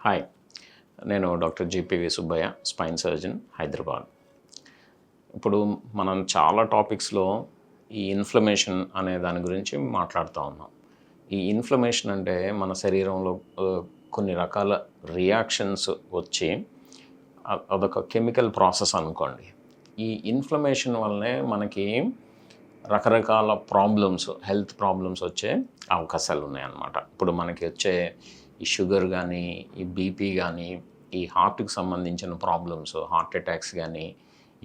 Hi, నేను doctor జీపీవి Subbaiah, spine surgeon, Hyderabad. ఇప్పుడు మనం చాలా టాపిక్స్లో ఈ ఇన్ఫ్లమేషన్ అనే దాని గురించి మాట్లాడుతూ ఉన్నాం. ఈ ఇన్ఫ్లమేషన్ అంటే మన శరీరంలో కొన్ని రకాల రియాక్షన్స్ వచ్చి అదొక కెమికల్ ప్రాసెస్ అనుకోండి. ఈ ఇన్ఫ్లమేషన్ వల్లనే మనకి రకరకాల ప్రాబ్లమ్స్, హెల్త్ ప్రాబ్లమ్స్ వచ్చే అవకాశాలు ఉన్నాయన్నమాట. ఇప్పుడు మనకి వచ్చే ఈ షుగర్ కానీ, ఈ బీపీ కానీ, ఈ హార్ట్కి సంబంధించిన ప్రాబ్లమ్స్, హార్ట్ అటాక్స్ కానీ,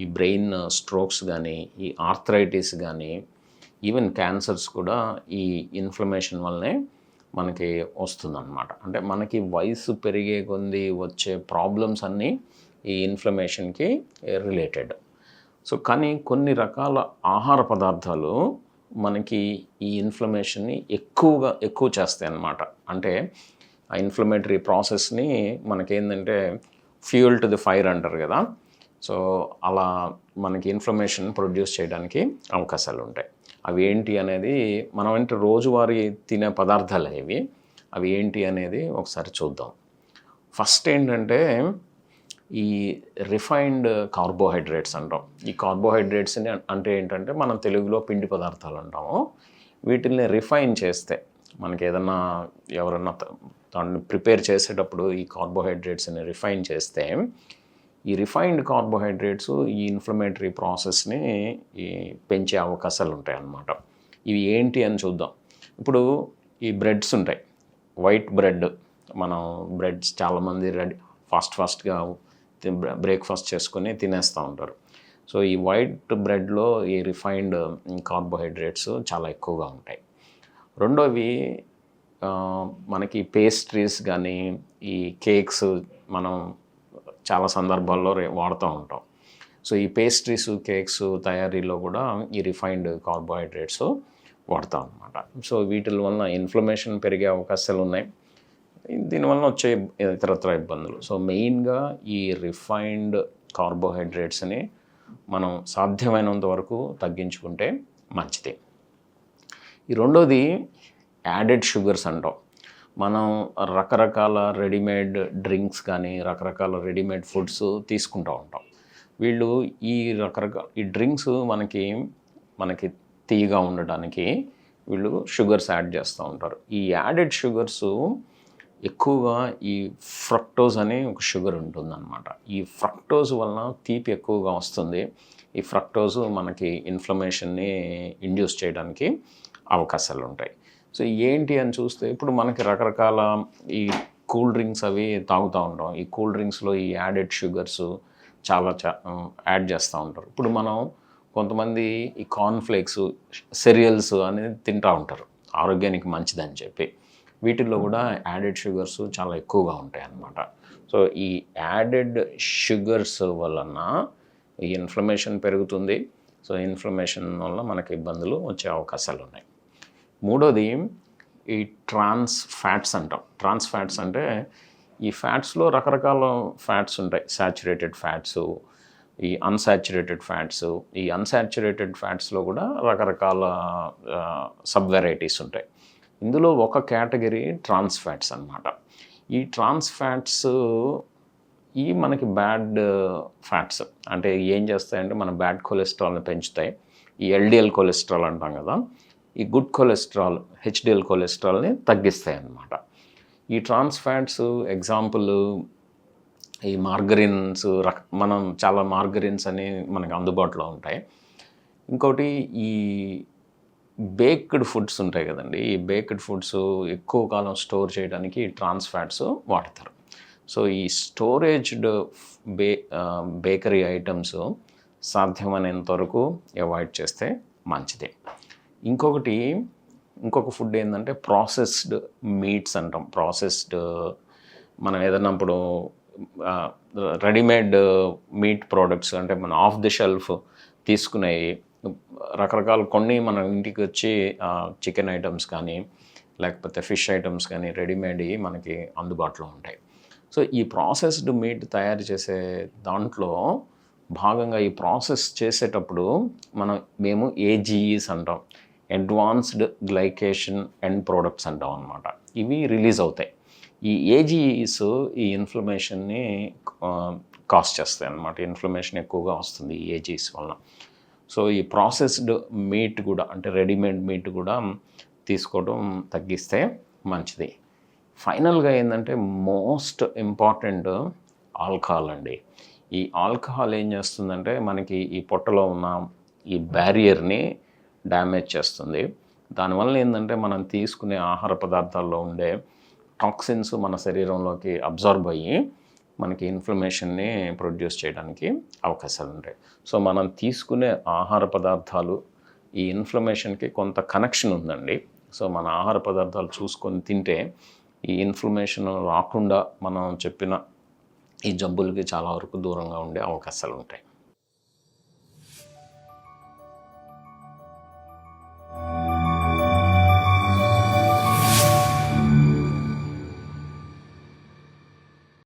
ఈ బ్రెయిన్ స్ట్రోక్స్ కానీ, ఈ ఆర్థరైటిస్ కానీ, ఈవెన్ క్యాన్సర్స్ కూడా ఈ ఇన్ఫ్లమేషన్ వల్లనే మనకి వస్తుందన్నమాట. అంటే మనకి వయసు పెరిగే కొద్దీ వచ్చే ప్రాబ్లమ్స్ అన్నీ ఈ ఇన్ఫ్లమేషన్కి రిలేటెడ్. సో కానీ కొన్ని రకాల ఆహార పదార్థాలు మనకి ఈ ఇన్ఫ్లమేషన్ని ఎక్కువ చేస్తాయి అన్నమాట. అంటే ఆ ఇన్ఫ్లమేటరీ ప్రాసెస్ని మనకేంటంటే ఫ్యూయల్ టు ది ఫైర్ అంటారు కదా. సో అలా మనకి ఇన్ఫ్లమేషన్ ప్రొడ్యూస్ చేయడానికి అవకాశాలు ఉంటాయి. అవి ఏంటి అనేది మనం అంటే రోజువారీ తినే పదార్థాలు అవి ఏంటి అనేది ఒకసారి చూద్దాం. ఫస్ట్ ఏంటంటే ఈ రిఫైన్డ్ కార్బోహైడ్రేట్స్ అంటాం. ఈ కార్బోహైడ్రేట్స్ని అంటే ఏంటంటే మనం తెలుగులో పిండి పదార్థాలు అంటాము. వీటిని రిఫైన్ చేస్తే మనకి ఏదన్నా ఎవరన్నా దాన్ని ప్రిపేర్ చేసేటప్పుడు ఈ కార్బోహైడ్రేట్స్ని రిఫైన్ చేస్తే ఈ రిఫైన్డ్ కార్బోహైడ్రేట్స్ ఈ ఇన్ఫ్లమేటరీ ప్రాసెస్ని పెంచే అవకాశాలు ఉంటాయి అన్నమాట. ఇవి ఏంటి అని చూద్దాం. ఇప్పుడు ఈ బ్రెడ్స్ ఉంటాయి, వైట్ బ్రెడ్. మనం బ్రెడ్స్ చాలామంది ఫాస్ట్గా బ్రేక్ఫాస్ట్ చేసుకొని తినేస్తూ ఉంటారు. సో ఈ వైట్ బ్రెడ్లో ఈ రిఫైన్డ్ కార్బోహైడ్రేట్స్ చాలా ఎక్కువగా ఉంటాయి. రెండోవి మనకి పేస్ట్రీస్ కానీ, ఈ కేక్స్ మనం చాలా సందర్భాల్లో వాడుతూ ఉంటాం. సో ఈ పేస్ట్రీస్, కేక్స్ తయారీలో కూడా ఈ రిఫైన్డ్ కార్బోహైడ్రేట్స్ వాడతాం అన్నమాట. సో వీటి వలన ఇన్ఫ్లమేషన్ పెరిగే అవకాశాలు ఉన్నాయి. దీనివల్ల వచ్చే ఇతరత్ర ఇబ్బందులు. సో మెయిన్గా ఈ రిఫైన్డ్ కార్బోహైడ్రేట్స్ని మనం సాధ్యమైనంత వరకు తగ్గించుకుంటే మంచిది. ఈ రెండోది యాడెడ్ షుగర్స్ అంటాం. మనం రకరకాల రెడీమేడ్ డ్రింక్స్ కానీ, రకరకాల రెడీమేడ్ ఫుడ్స్ తీసుకుంటూ ఉంటాం. వీళ్ళు ఈ ఈ డ్రింక్స్ మనకి తీయగా ఉండడానికి వీళ్ళు షుగర్స్ యాడ్ చేస్తూ ఉంటారు. ఈ యాడెడ్ షుగర్స్ ఎక్కువగా ఈ ఫ్రక్టోజ్ అనే ఒక షుగర్ ఉంటుందన్నమాట. ఈ ఫ్రక్టోజ్ వలన తీపి ఎక్కువగా వస్తుంది. ఈ ఫ్రక్టోజ్ మనకి ఇన్ఫ్లమేషన్ని ఇండ్యూస్ చేయడానికి అవకాశాలు ఉంటాయి. సో ఏంటి అని చూస్తే ఇప్పుడు మనకి రకరకాల ఈ కూల్ డ్రింక్స్ అవి తాగుతూ ఉంటాం. ఈ కూల్ డ్రింక్స్లో ఈ యాడెడ్ షుగర్స్ చాలా యాడ్ చేస్తూ ఉంటారు. ఇప్పుడు మనం కొంతమంది ఈ కార్న్ఫ్లేక్స్, సెరియల్స్ అనేది తింటూ ఉంటారు ఆరోగ్యానికి మంచిదని చెప్పి. వీటిల్లో కూడా యాడెడ్ షుగర్స్ చాలా ఎక్కువగా ఉంటాయి అన్నమాట. సో ఈ యాడెడ్ షుగర్స్ వలన ఈ ఇన్ఫ్లమేషన్ పెరుగుతుంది. సో ఇన్ఫ్లమేషన్ వల్ల మనకి ఇబ్బందులు వచ్చే అవకాశాలు ఉన్నాయి. మూడోది ఈ ట్రాన్స్ ఫ్యాట్స్ అంటాం. ట్రాన్స్ ఫ్యాట్స్ అంటే ఈ ఫ్యాట్స్లో రకరకాల ఫ్యాట్స్ ఉంటాయి. సాచురేటెడ్ ఫ్యాట్స్, ఈ అన్సాచురేటెడ్ ఫ్యాట్స్. ఈ అన్సాచురేటెడ్ ఫ్యాట్స్లో కూడా రకరకాల సబ్ వెరైటీస్ ఉంటాయి. ఇందులో ఒక కేటగిరీ ట్రాన్స్ ఫ్యాట్స్ అన్నమాట. ఈ ట్రాన్స్ ఫ్యాట్స్ మనకి బ్యాడ్ ఫ్యాట్స్ అంటే ఏం చేస్తాయంటే మన బ్యాడ్ కొలెస్ట్రాల్ని పెంచుతాయి. ఈ ఎల్డిఎల్ కొలెస్ట్రాల్ అంటాం కదా, ఈ గుడ్ కొలెస్ట్రాల్, హెచ్డిఎల్ కొలెస్ట్రాల్ని తగ్గిస్తాయి అన్నమాట. ఈ ట్రాన్స్ ఫ్యాట్స్ ఎగ్జాంపుల్ ఈ మార్గరిన్స్. మనం చాలా మార్గరిన్స్ అని మనకు అందుబాటులో ఉంటాయి. ఇంకోటి ఈ బేక్డ్ ఫుడ్స్ ఉంటాయి కదండి. ఈ బేక్డ్ ఫుడ్స్ ఎక్కువ కాలం స్టోర్ చేయడానికి ట్రాన్స్ ఫ్యాట్స్ వాడతారు. సో ఈ స్టోరేజ్డ్ బేకరీ ఐటమ్స్ సాధ్యమైనంత వరకు అవాయిడ్ చేస్తే మంచిది. ఇంకొక ఫుడ్ ఏంటంటే ప్రాసెస్డ్ మీట్స్ అంటాం. మనం ఏదన్నా ఇప్పుడు రెడీమేడ్ మీట్ ప్రోడక్ట్స్ అంటే మన ఆఫ్ ది షెల్ఫ్ తీసుకునేవి రకరకాల కొన్ని మన ఇంటికి వచ్చి చికెన్ ఐటమ్స్ కానీ, లేకపోతే ఫిష్ ఐటమ్స్ కానీ రెడీమేడ్ మనకి అందుబాటులో ఉంటాయి. సో ఈ ప్రాసెస్డ్ మీట్ తయారు చేసే దాంట్లో భాగంగా ఈ ప్రాసెస్ చేసేటప్పుడు మేము ఏజీఈస్ అంటాం, అడ్వాన్స్డ్ గ్లైకేషన్ ఎండ్ ప్రోడక్ట్స్ అంటాం అన్నమాట. ఇవి రిలీజ్ అవుతాయి. ఈ ఏజీఈస్ ఈ ఇన్ఫ్లమేషన్ని కాజ్ చేస్తాయి అన్నమాట. ఇన్ఫ్లమేషన్ ఎక్కువగా వస్తుంది ఈ ఏజీఈస్ వలన. సో ఈ ప్రాసెస్డ్ మీట్ కూడా, అంటే రెడీమేడ్ మీట్ కూడా తీసుకోవడం తగ్గిస్తే మంచిది. ఫైనల్గా ఏంటంటే మోస్ట్ ఇంపార్టెంట్ ఆల్కహాల్ అండి. ఈ ఆల్కహాల్ ఏం చేస్తుందంటే మనకి ఈ పొట్టలో ఉన్న ఈ బ్యారియర్ని డ్యామేజ్ చేస్తుంది. దానివల్ల ఏంటంటే మనం తీసుకునే ఆహార పదార్థాల్లో ఉండే టాక్సిన్స్ మన శరీరంలోకి అబ్జార్బ్ అయ్యి మనకి ఇన్ఫ్లమేషన్ని ప్రొడ్యూస్ చేయడానికి అవకాశాలు ఉంటాయి. సో మనం తీసుకునే ఆహార పదార్థాలు ఈ ఇన్ఫ్లమేషన్కి కొంత కనెక్షన్ ఉందండి. సో మన ఆహార పదార్థాలు చూసుకొని తింటే ఈ ఇన్ఫ్లమేషన్ రాకుండా మనం చెప్పిన ఈ జబ్బులకి చాలా వరకు దూరంగా ఉండే అవకాశాలు ఉంటాయి.